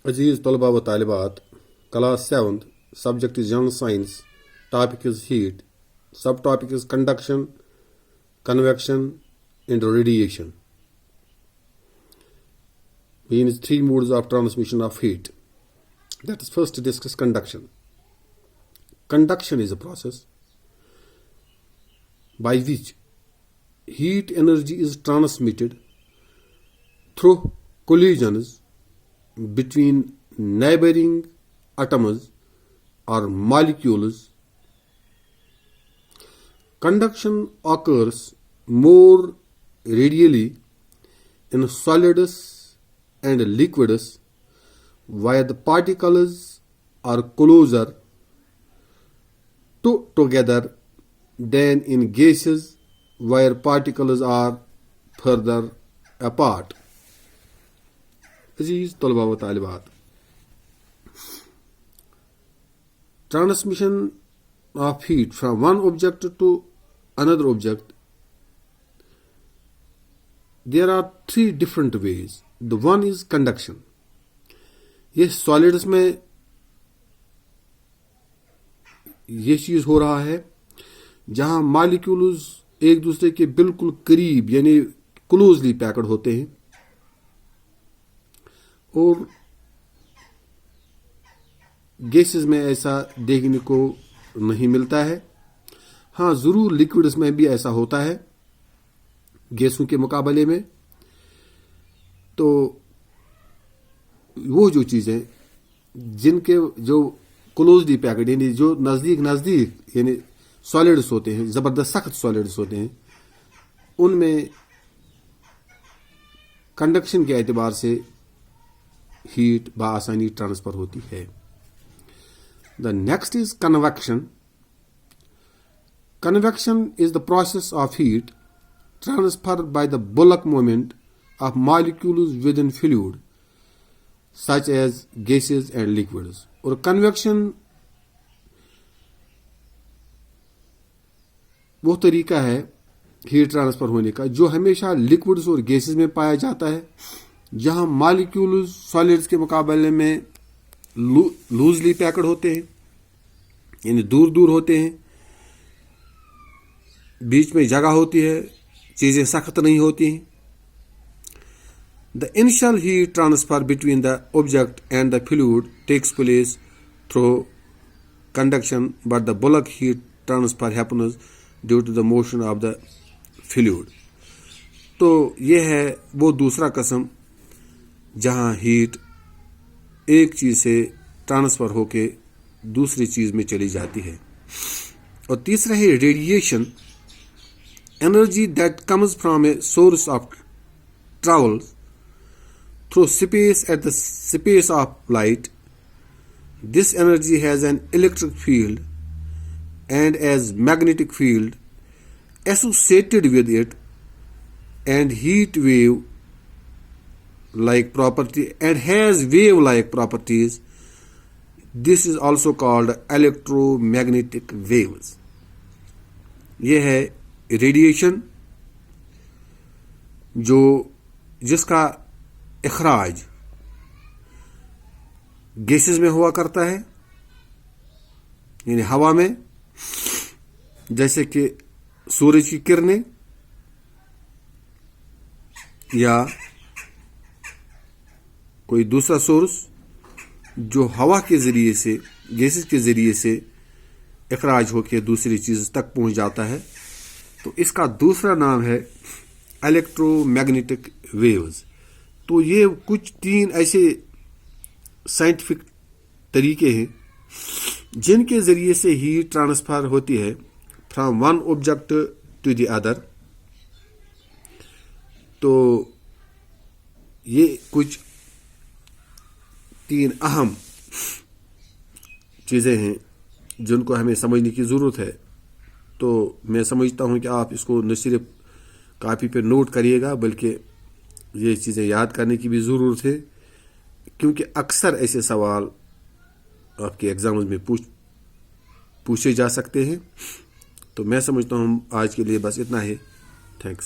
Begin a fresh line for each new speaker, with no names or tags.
Aziz Talaba wa Talibat, Class 7th, subject is General Science, topic is heat, subtopic is conduction, convection, and radiation. Means three modes of transmission of heat. Let us first discuss conduction. Conduction is a process by which heat energy is transmitted through collisions between neighboring atoms or molecules. Conduction occurs more radially in solids and liquids, where the particles are closer together than in gases where particles are further apart. Aziz Talaba wa Talibat, transmission of heat from one object to another object, there are three different ways. The one is conduction. ये solids में ये चीज हो रहा है जहां molecules एक दूसरे के बिल्कुल करीब यानी क्लोजली पैक्ड होते हैं, और गैसेस में ऐसा देखने को नहीं मिलता है. हाँ, जरूर लिक्विड्स में भी ऐसा होता है गैसों के मुकाबले में. तो वो जो चीजें जिनके जो क्लोजली पैक्ड यानी जो नजदीक यानी सॉलिड्स होते हैं, जबरदस्त सख्त सॉलिड्स होते हैं, उनमें कंडक्शन के एतबार से हीट बआसानी ट्रांसफर होती है. The next is convection. Convection is the process of heat transfer by the bullock movement of molecules with in fluid such as gases and liquids. और कन्वेक्शन वो तरीका है हीट ट्रांसफर होने का जो हमेशा लिक्विड्स और गैसेस में पाया जाता है, जहां मॉलिक्यूल्स सॉलिड्स के मुकाबले में लूजली पैक्ड होते हैं यानी दूर दूर होते हैं, बीच में जगह होती है, चीजें सख्त नहीं होती हैं. The initial heat transfer between the object and the fluid takes place through conduction, but the bulk heat transfer happens due to the motion of the fluid. तो ये है वो दूसरा किस्म जहां हीट एक चीज से ट्रांसफर होके दूसरी चीज में चली जाती है. और तीसरा है radiation. Energy that comes from a source of travels through space at the speed of light. This energy has an electric field and as magnetic field associated with it, and heat wave like property and has wave like properties. This is also called electromagnetic waves. ये है radiation जो जिसका इखराज gases में हुआ करता है यानी हवा में, जैसे कि सूरज की किरणें या कोई दूसरा सोर्स जो हवा के जरिए से गैसेस के जरिए से इखराज होकर दूसरी चीज तक पहुंच जाता है. तो इसका दूसरा नाम है इलेक्ट्रोमैग्नेटिक वेव्स. तो ये कुछ तीन ऐसे साइंटिफिक तरीके हैं जिनके जरिए से हीट ट्रांसफर होती है from one object to the other. तो ये कुछ तीन अहम चीजें हैं जिनको हमें समझने की जरूरत है. तो मैं समझता हूं कि आप इसको न सिर्फ कापी पे नोट करिएगा बल्कि ये चीज़ें याद करने की भी ज़रूरत है, क्योंकि अक्सर ऐसे सवाल आपके एग्जाम्स में पूछे जा सकते हैं. तो मैं समझता हूँ आज के लिए बस इतना है. थैंक्स.